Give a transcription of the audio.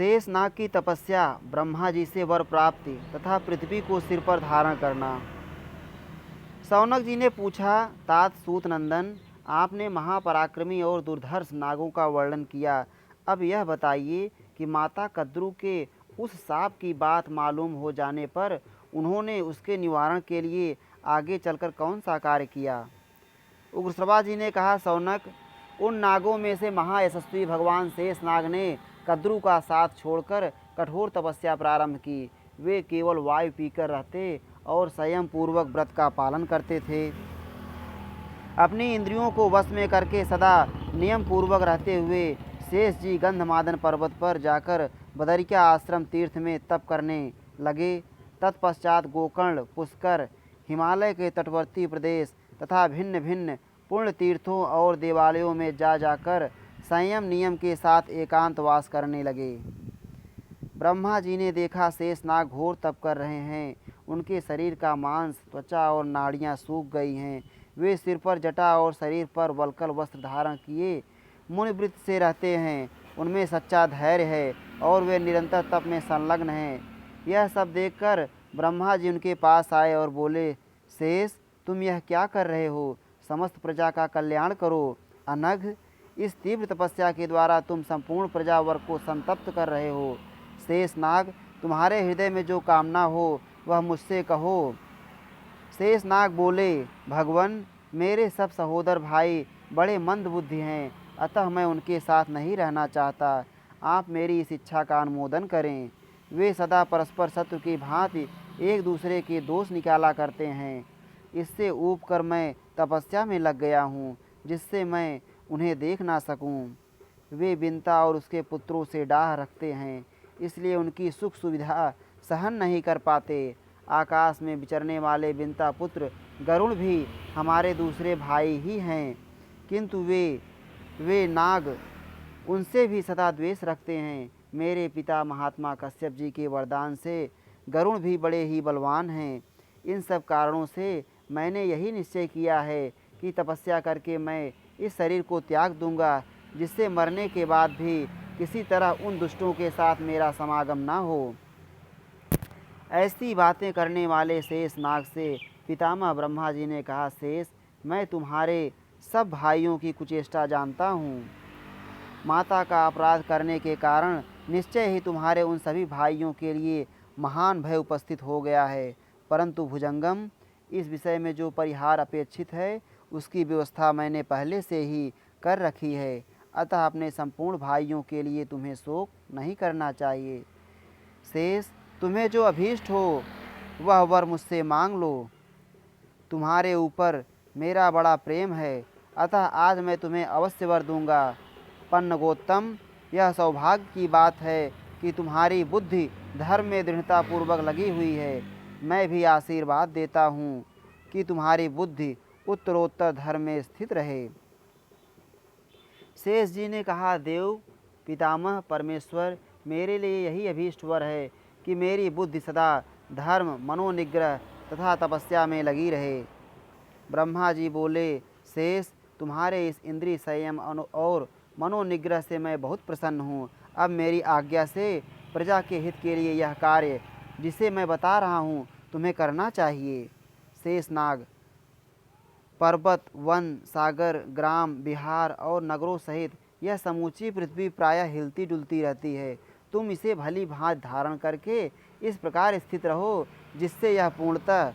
शेषनाग की तपस्या, ब्रह्मा जी से वर प्राप्ति तथा पृथ्वी को सिर पर धारण करना। शौनक जी ने पूछा, तात सूत नंदन, आपने महापराक्रमी और दुर्धर्ष नागों का वर्णन किया। अब यह बताइए कि माता कद्रु के उस साप की बात मालूम हो जाने पर उन्होंने उसके निवारण के लिए आगे चलकर कौन सा कार्य किया। उग्रश्रवा जी ने कहा, शौनक, उन नागों में से महायशस्वी भगवान शेषनाग ने कद्रु का साथ छोड़कर कठोर तपस्या प्रारंभ की। वे केवल वायु पीकर रहते और संयम पूर्वक व्रत का पालन करते थे। अपनी इंद्रियों को वश में करके सदा नियम पूर्वक रहते हुए शेष जी गंधमादन पर्वत पर जाकर बदरिका आश्रम तीर्थ में तप करने लगे। तत्पश्चात गोकर्ण, पुष्कर, हिमालय के तटवर्ती प्रदेश तथा भिन्न भिन्न पुण्य तीर्थों और देवालयों में जाकर संयम नियम के साथ एकांतवास करने लगे। ब्रह्मा जी ने देखा शेषनाग घोर तप कर रहे हैं। उनके शरीर का मांस, त्वचा और नाड़ियाँ सूख गई हैं। वे सिर पर जटा और शरीर पर वल्कल वस्त्र धारण किए मुनिवृत्त से रहते हैं। उनमें सच्चा धैर्य है और वे निरंतर तप में संलग्न हैं। यह सब देखकर ब्रह्मा जी उनके पास आए और बोले, शेष, तुम यह क्या कर रहे हो? समस्त प्रजा का कल्याण करो। अनघ, इस तीव्र तपस्या के द्वारा तुम संपूर्ण प्रजा वर्ग को संतप्त कर रहे हो। शेषनाग, तुम्हारे हृदय में जो कामना हो वह मुझसे कहो। शेषनाग बोले, भगवन, मेरे सब सहोदर भाई बड़े मंद बुद्धि हैं, अतः मैं उनके साथ नहीं रहना चाहता। आप मेरी इस इच्छा का अनुमोदन करें। वे सदा परस्पर शत्रु की भांति एक दूसरे के दोष निकाला करते हैं। इससे ऊब कर मैं तपस्या में लग गया हूँ, जिससे मैं उन्हें देख ना सकूँ। वे बिंता और उसके पुत्रों से डाह रखते हैं, इसलिए उनकी सुख सुविधा सहन नहीं कर पाते। आकाश में विचरने वाले बिंता पुत्र गरुण भी हमारे दूसरे भाई ही हैं, किंतु वे नाग उनसे भी सदा द्वेष रखते हैं। मेरे पिता महात्मा कश्यप जी के वरदान से गरुण भी बड़े ही बलवान हैं। इन सब कारणों से मैंने यही निश्चय किया है कि तपस्या करके मैं इस शरीर को त्याग दूंगा, जिससे मरने के बाद भी किसी तरह उन दुष्टों के साथ मेरा समागम न हो। ऐसी बातें करने वाले शेषनाग से पितामह ब्रह्मा जी ने कहा, शेष, मैं तुम्हारे सब भाइयों की कुचेष्टा जानता हूँ। माता का अपराध करने के कारण निश्चय ही तुम्हारे उन सभी भाइयों के लिए महान भय उपस्थित हो गया है। परंतु भुजंगम, इस विषय में जो परिहार अपेक्षित है उसकी व्यवस्था मैंने पहले से ही कर रखी है, अतः अपने संपूर्ण भाइयों के लिए तुम्हें शोक नहीं करना चाहिए। शेष, तुम्हें जो अभीष्ट हो वह वर मुझसे मांग लो। तुम्हारे ऊपर मेरा बड़ा प्रेम है, अतः आज मैं तुम्हें अवश्य वर दूंगा। पन्नगोत्तम, यह सौभाग्य की बात है कि तुम्हारी बुद्धि धर्म में दृढ़तापूर्वक लगी हुई है। मैं भी आशीर्वाद देता हूँ कि तुम्हारी बुद्धि उत्तरोत्तर धर्म में स्थित रहे। शेष जी ने कहा, देव पितामह परमेश्वर, मेरे लिए यही अभीष्ट वर है कि मेरी बुद्धि सदा धर्म, मनोनिग्रह तथा तपस्या में लगी रहे। ब्रह्मा जी बोले, शेष, तुम्हारे इस इंद्रिय संयम और मनोनिग्रह से मैं बहुत प्रसन्न हूँ। अब मेरी आज्ञा से प्रजा के हित के लिए यह कार्य जिसे मैं बता रहा हूँ तुम्हें करना चाहिए। शेषनाग, पर्वत, वन, सागर, ग्राम, बिहार और नगरों सहित यह समूची पृथ्वी प्रायः हिलती डुलती रहती है। तुम इसे भली भांति धारण करके इस प्रकार स्थित रहो जिससे यह पूर्णतः